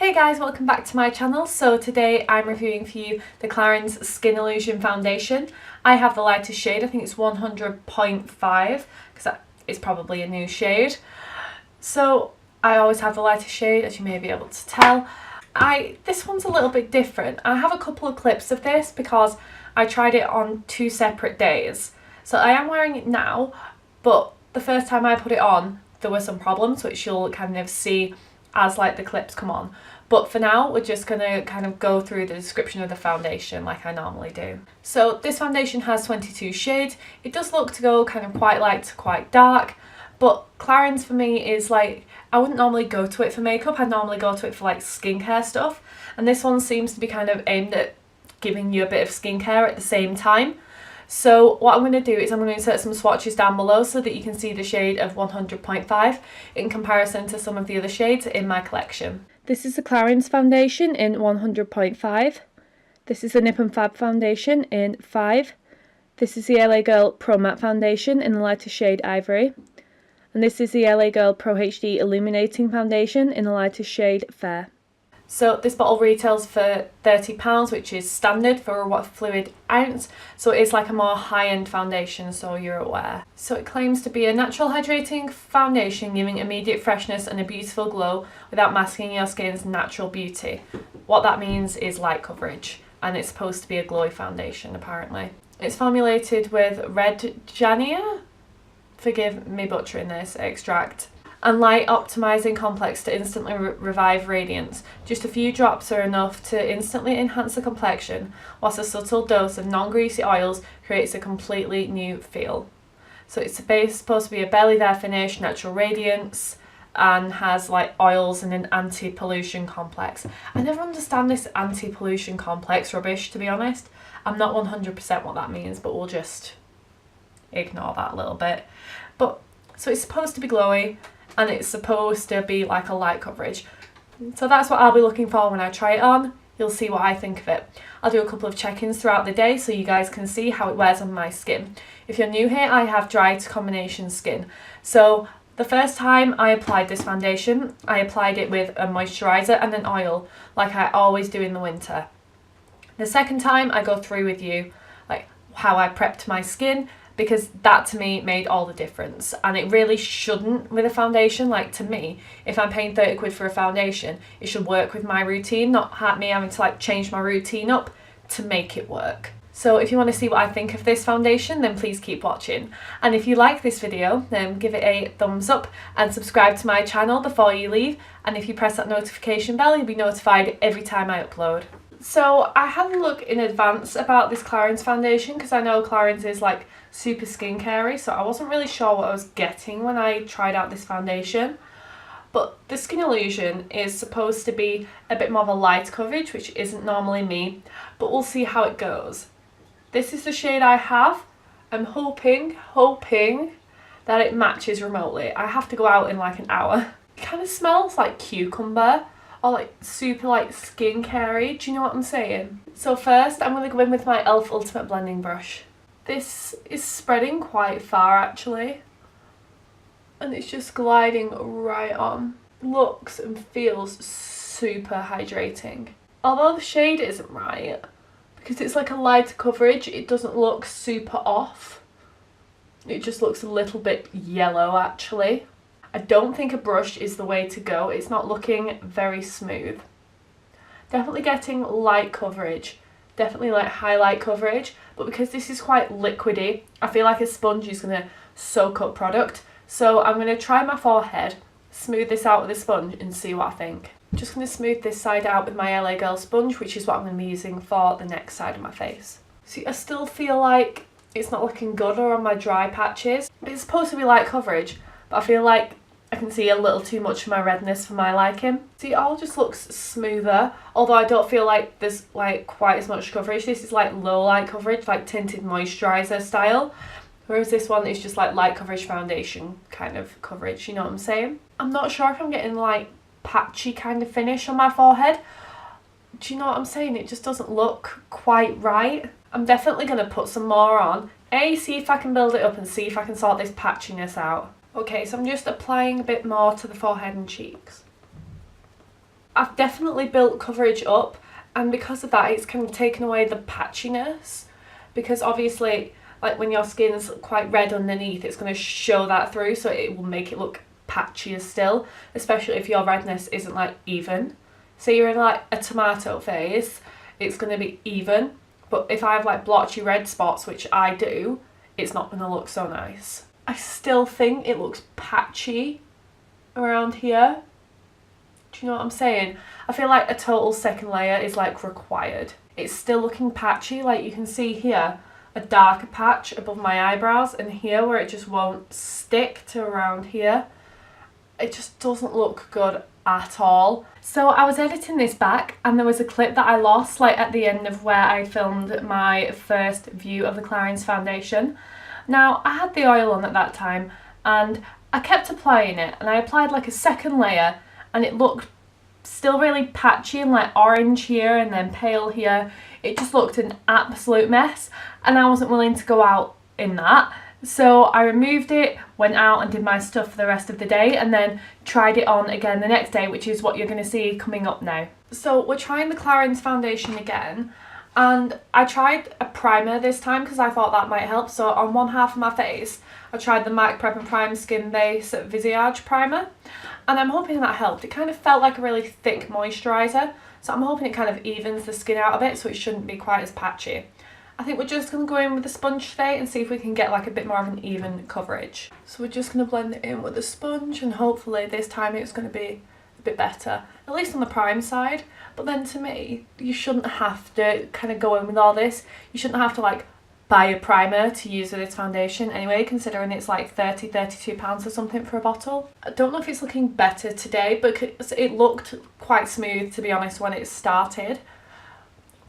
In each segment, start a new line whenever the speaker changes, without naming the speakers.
Hey guys, welcome back to my channel. So today I'm reviewing for you the Clarins Skin Illusion Foundation. I have the lightest shade, I think it's 100.5 because it's probably a new shade. So I always have the lightest shade, as you may be able to tell. This one's a little bit different. I have a couple of clips of this because I tried it on 2 separate days. So I am wearing it now, but the first time I put it on there were some problems which you'll kind of see as like the clips come on. But for now we're just going to kind of go through the description of the foundation like I normally do. So this foundation has 22 shades. It does look to go kind of quite light to quite dark, but Clarins for me is like, I wouldn't normally go to it for makeup, I'd normally go to it for like skincare stuff, and this one seems to be kind of aimed at giving you a bit of skincare at the same time. So what I'm going to do is I'm going to insert some swatches down below so that you can see the shade of 100.5 in comparison to some of the other shades in my collection. This is the Clarins foundation in 100.5. This is the Nip and Fab foundation in 5. This is the LA Girl Pro Matte foundation in the lighter shade Ivory. And this is the LA Girl Pro HD Illuminating foundation in the lighter shade Fair. So this bottle retails for £30, which is standard for a fluid ounce, so it's like a more high-end foundation, so you're aware. So it claims to be a natural hydrating foundation giving immediate freshness and a beautiful glow without masking your skin's natural beauty. What that means is light coverage, and it's supposed to be a glowy foundation apparently. It's formulated with red Jania, forgive me butchering this, extract, and light optimizing complex to instantly revive radiance. Just a few drops are enough to instantly enhance the complexion, whilst a subtle dose of non-greasy oils creates a completely new feel. So it's supposed to be a barely there finish, natural radiance, and has like oils and an anti-pollution complex. I never understand this anti-pollution complex rubbish, to be honest. I'm not 100% what that means, but we'll just ignore that a little bit. But so it's supposed to be glowy, and it's supposed to be like a light coverage. So that's what I'll be looking for when I try it on. You'll see what I think of it. I'll do a couple of check-ins throughout the day so you guys can see how it wears on my skin. If you're new here, I have dry to combination skin. So the first time I applied this foundation, I applied it with a moisturiser and an oil, like I always do in the winter. The second time I go through with you like how I prepped my skin, because that to me made all the difference, and it really shouldn't with a foundation. Like, to me, if I'm paying 30 quid for a foundation, it should work with my routine, not me having to like change my routine up to make it work. So if you want to see what I think of this foundation, then please keep watching, and if you like this video then give it a thumbs up and subscribe to my channel before you leave, and if you press that notification bell you'll be notified every time I upload. So I had a look in advance about this Clarins foundation because I know Clarins is like super skincare-y, so I wasn't really sure what I was getting when I tried out this foundation. But the Skin Illusion is supposed to be a bit more of a light coverage, which isn't normally me, but we'll see how it goes. This is the shade I have. I'm hoping that it matches remotely. I have to go out in like an hour. It kind of smells like cucumber, or like super like skincare-y, do you know what I'm saying? So first I'm going to go in with my e.l.f. Ultimate Blending Brush. This is spreading quite far actually, and it's just gliding right on. Looks and feels super hydrating. Although the shade isn't right, because it's like a lighter coverage, it doesn't look super off. It just looks a little bit yellow actually. I don't think a brush is the way to go. It's not looking very smooth. Definitely getting light coverage. Definitely like highlight coverage. But because this is quite liquidy, I feel like a sponge is going to soak up product. So I'm going to try my forehead, smooth this out with a sponge and see what I think. I'm just going to smooth this side out with my LA Girl sponge, which is what I'm going to be using for the next side of my face. See, I still feel like it's not looking good on my dry patches. It's supposed to be light coverage, but I feel like I can see a little too much of my redness for my liking. See, it all just looks smoother, although I don't feel like there's like quite as much coverage. This is like low light coverage, like tinted moisturiser style, whereas this one is just like light coverage foundation kind of coverage, you know what I'm saying? I'm not sure if I'm getting like patchy kind of finish on my forehead. Do you know what I'm saying? It just doesn't look quite right. I'm definitely going to put some more on. See if I can build it up and see if I can sort this patchiness out. Okay, so I'm just applying a bit more to the forehead and cheeks. I've definitely built coverage up, and because of that it's kind of taken away the patchiness, because obviously like when your skin's quite red underneath it's going to show that through, so it will make it look patchier still, especially if your redness isn't like even. So you're in like a tomato face, it's going to be even, but if I have like blotchy red spots, which I do, it's not going to look so nice. I still think it looks patchy around here. Do you know what I'm saying? I feel like a total second layer is like required. It's still looking patchy, like you can see here a darker patch above my eyebrows, and here where it just won't stick to around here. It just doesn't look good at all. So I was editing this back and there was a clip that I lost like at the end of where I filmed my first view of the Clarins foundation. Now I had the oil on at that time and I kept applying it, and I applied like a second layer and it looked still really patchy and like orange here and then pale here. It just looked an absolute mess, and I wasn't willing to go out in that. So I removed it, went out and did my stuff for the rest of the day, and then tried it on again the next day, which is what you're going to see coming up now. So we're trying the Clarins foundation again, and I tried a primer this time because I thought that might help. So on one half of my face I tried the MAC Prep and Prime Skin Base Visage primer, and I'm hoping that helped. It kind of felt like a really thick moisturiser, so I'm hoping it kind of evens the skin out a bit so it shouldn't be quite as patchy. I think we're just going to go in with the sponge today and see if we can get like a bit more of an even coverage. So we're just going to blend it in with the sponge, and hopefully this time it's going to be a bit better, at least on the prime side. But then to me, you shouldn't have to kind of go in with all this. You shouldn't have to like buy a primer to use with this foundation anyway, considering it's like £32 or something for a bottle. I don't know if it's looking better today, because it looked quite smooth to be honest when it started.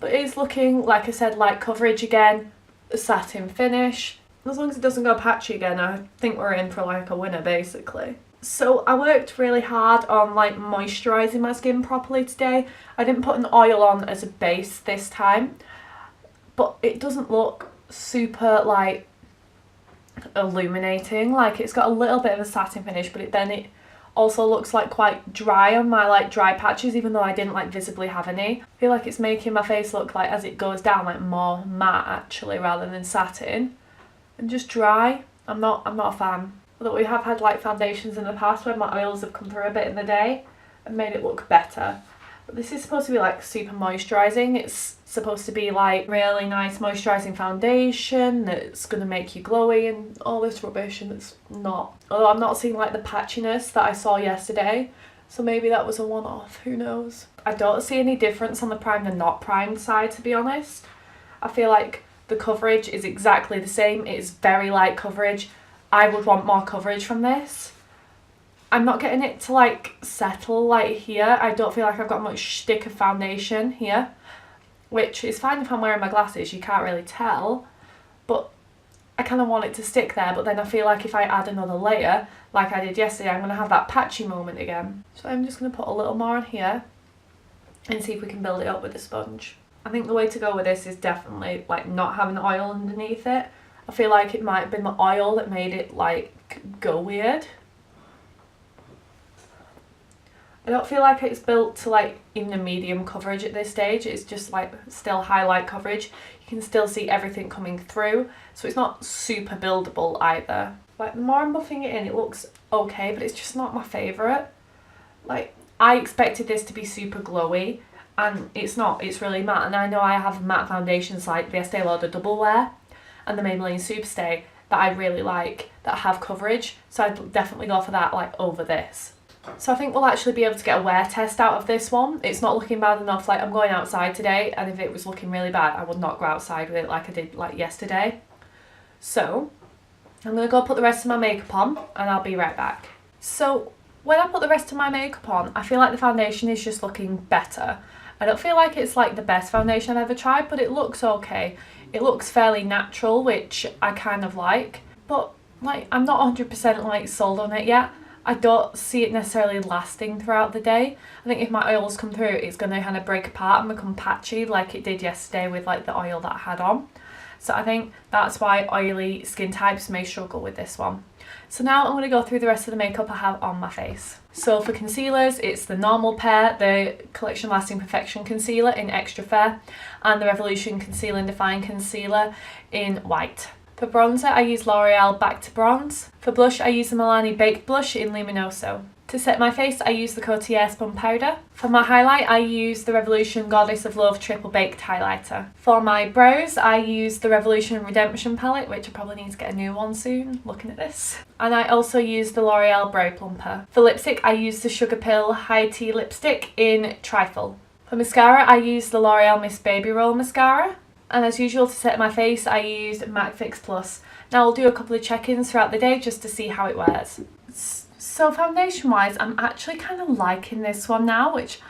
But it is looking, like I said, light coverage again, a satin finish. As long as it doesn't go patchy again, I think we're in for like a winner basically. So I worked really hard on like moisturising my skin properly today. I didn't put an oil on as a base this time, but it doesn't look super like illuminating. Like it's got a little bit of a satin finish, but then it also looks like quite dry on my like dry patches, even though I didn't like visibly have any. I feel like it's making my face look like, as it goes down, like more matte actually rather than satin and just dry. I'm not a fan. Although we have had like foundations in the past where my oils have come through a bit in the day and made it look better. But this is supposed to be like super moisturising. It's supposed to be like really nice moisturising foundation that's going to make you glowy and all this rubbish, and it's not. Although I'm not seeing like the patchiness that I saw yesterday, so maybe that was a one-off, who knows. I don't see any difference on the primed and not primed side, to be honest. I feel like the coverage is exactly the same. It is very light coverage. I would want more coverage from this. I'm not getting it to like settle like here. I don't feel like I've got much stick of foundation here, which is fine if I'm wearing my glasses, you can't really tell, but I kind of want it to stick there. But then I feel like if I add another layer like I did yesterday, I'm going to have that patchy moment again. So I'm just going to put a little more on here and see if we can build it up with the sponge. I think the way to go with this is definitely like not having oil underneath it. I feel like it might have been the oil that made it like go weird. I don't feel like it's built to like even a medium coverage at this stage. It's just like still highlight coverage. You can still see everything coming through, so it's not super buildable either. Like the more I'm buffing it in, it looks okay, but it's just not my favourite. Like I expected this to be super glowy, and it's not. It's really matte, and I know I have matte foundations like the Estee Lauder Double Wear and the Maybelline Superstay that I really like that have coverage, so I'd definitely go for that like over this. So I think we'll actually be able to get a wear test out of this one. It's not looking bad enough. Like I'm going outside today, and if it was looking really bad, I would not go outside with it like I did like yesterday. So I'm going to go put the rest of my makeup on and I'll be right back. So when I put the rest of my makeup on, I feel like the foundation is just looking better. I don't feel like it's like the best foundation I've ever tried, but it looks okay. It looks fairly natural, which I kind of like, but like I'm not 100% like sold on it yet. I don't see it necessarily lasting throughout the day. I think if my oils come through, it's going to kind of break apart and become patchy like it did yesterday with like the oil that I had on. So I think that's why oily skin types may struggle with this one. So now I'm going to go through the rest of the makeup I have on my face. So for concealers, it's the normal pair, the Collection Lasting Perfection Concealer in Extra Fair and the Revolution Conceal and Define Concealer in White. For bronzer, I use L'Oreal Back to Bronze. For blush, I use the Milani Baked Blush in Luminoso. To set my face, I use the Courtier Spun Powder. For my highlight, I use the Revolution Goddess of Love Triple Baked Highlighter. For my brows, I use the Revolution Redemption Palette, which I probably need to get a new one soon, looking at this. And I also use the L'Oreal Brow Plumper. For lipstick, I use the Sugar Pill High Tea Lipstick in Trifle. For mascara, I use the L'Oreal Miss Baby Roll Mascara. And as usual, to set my face, I used MAC Fix Plus. Now I'll do a couple of check-ins throughout the day just to see how it wears. So foundation wise, I'm actually kind of liking this one now, which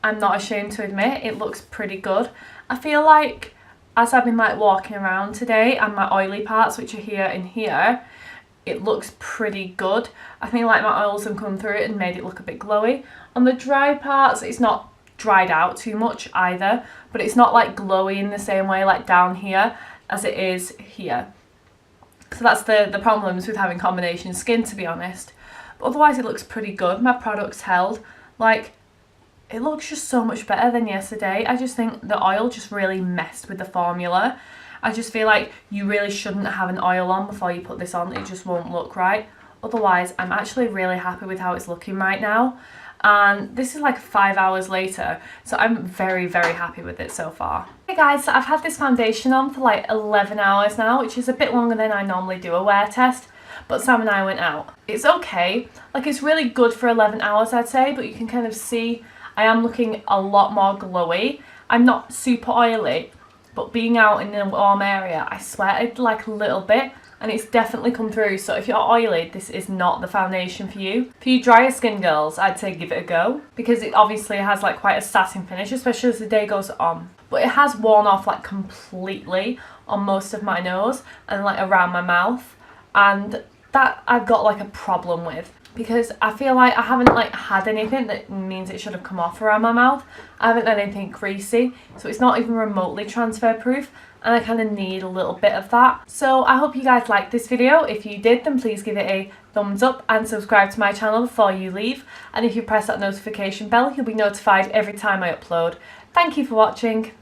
I'm not ashamed to admit. It looks pretty good. I feel like as I've been like walking around today and my oily parts, which are here and here, it looks pretty good. I think like my oils have come through it and made it look a bit glowy. On the dry parts, it's not dried out too much either, but it's not like glowy in the same way like down here as it is here. So that's the problems with having combination skin, to be honest. But otherwise it looks pretty good. My product's held. Like, it looks just so much better than yesterday. I just think the oil just really messed with the formula. I just feel like you really shouldn't have an oil on before you put this on. It just won't look right. Otherwise, I'm actually really happy with how it's looking right now. And this is like 5 hours later, so I'm very, very happy with it so far. Hey guys, so I've had this foundation on for like 11 hours now, which is a bit longer than I normally do a wear test, but Sam and I went out. It's okay, like it's really good for 11 hours I'd say, but you can kind of see I am looking a lot more glowy. I'm not super oily, but being out in a warm area, I sweated like a little bit. And it's definitely come through, so if you're oily, this is not the foundation for you. For you drier skin girls, I'd say give it a go, because it obviously has like quite a satin finish, especially as the day goes on. But it has worn off like completely on most of my nose and like around my mouth, and that I've got like a problem with, because I feel like I haven't like had anything that means it should have come off around my mouth. I haven't had anything greasy, so it's not even remotely transfer proof. And I kind of need a little bit of that. So I hope you guys liked this video. If you did, then please give it a thumbs up and subscribe to my channel before you leave. And if you press that notification bell, you'll be notified every time I upload. Thank you for watching.